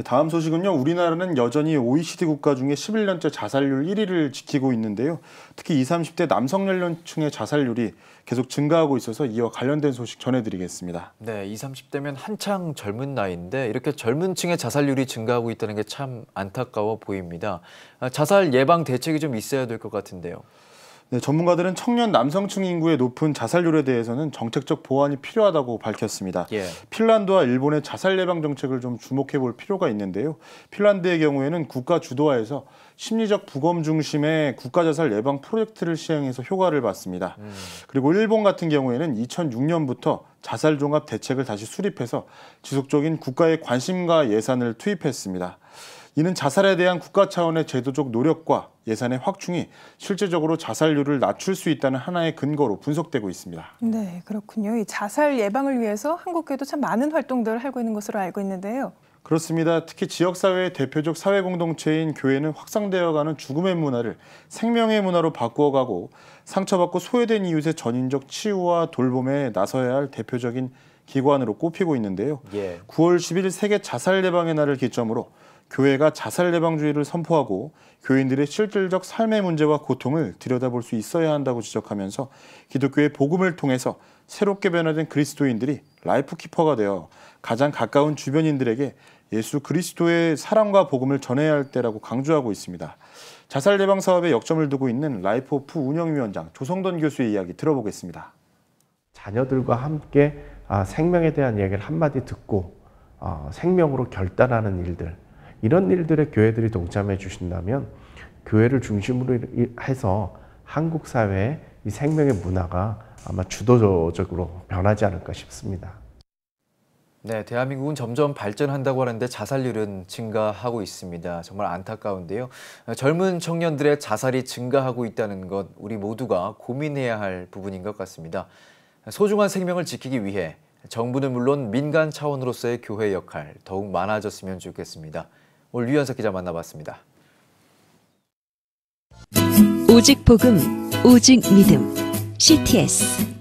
네, 다음 소식은요. 우리나라는 여전히 OECD 국가 중에 11년째 자살률 1위를 지키고 있는데요. 특히 20, 30대 남성 연령층의 자살률이 계속 증가하고 있어서 이와 관련된 소식 전해드리겠습니다. 네, 20, 30대면 한창 젊은 나이인데 이렇게 젊은 층의 자살률이 증가하고 있다는 게 참 안타까워 보입니다. 자살 예방 대책이 좀 있어야 될 것 같은데요. 네, 전문가들은 청년 남성층 인구의 높은 자살률에 대해서는 정책적 보완이 필요하다고 밝혔습니다. 예. 핀란드와 일본의 자살 예방 정책을 좀 주목해 볼 필요가 있는데요. 핀란드의 경우에는 국가 주도하에서 심리적 부검 중심의 국가 자살 예방 프로젝트를 시행해서 효과를 봤습니다. 그리고 일본 같은 경우에는 2006년부터 자살 종합 대책을 다시 수립해서 지속적인 국가의 관심과 예산을 투입했습니다. 이는 자살에 대한 국가 차원의 제도적 노력과 예산의 확충이 실제적으로 자살률을 낮출 수 있다는 하나의 근거로 분석되고 있습니다. 네, 그렇군요. 이 자살 예방을 위해서 한국교회도 참 많은 활동들을 하고 있는 것으로 알고 있는데요. 그렇습니다. 특히 지역사회의 대표적 사회공동체인 교회는 확산되어가는 죽음의 문화를 생명의 문화로 바꾸어가고 상처받고 소외된 이웃의 전인적 치유와 돌봄에 나서야 할 대표적인 기관으로 꼽히고 있는데요. 9월 10일 세계 자살 예방의 날을 기점으로 교회가 자살 예방주의를 선포하고 교인들의 실질적 삶의 문제와 고통을 들여다볼 수 있어야 한다고 지적하면서 기독교의 복음을 통해서 새롭게 변화된 그리스도인들이 라이프 키퍼가 되어 가장 가까운 주변인들에게 예수 그리스도의 사랑과 복음을 전해야 할 때라고 강조하고 있습니다. 자살 예방 사업에 역점을 두고 있는 라이프 오프 운영위원장 조성돈 교수의 이야기 들어보겠습니다. 자녀들과 함께 생명에 대한 이야기를 한마디 듣고 생명으로 결단하는 일들, 이런 일들에 교회들이 동참해 주신다면 교회를 중심으로 해서 한국 사회의 이 생명의 문화가 아마 주도적으로 변하지 않을까 싶습니다. 네, 대한민국은 점점 발전한다고 하는데 자살률은 증가하고 있습니다. 정말 안타까운데요. 젊은 청년들의 자살이 증가하고 있다는 것 우리 모두가 고민해야 할 부분인 것 같습니다. 소중한 생명을 지키기 위해 정부는 물론 민간 차원으로서의 교회 역할 더욱 많아졌으면 좋겠습니다. 오늘 류현석 기자 만나봤습니다. 오직 복음, 오직 믿음, CTS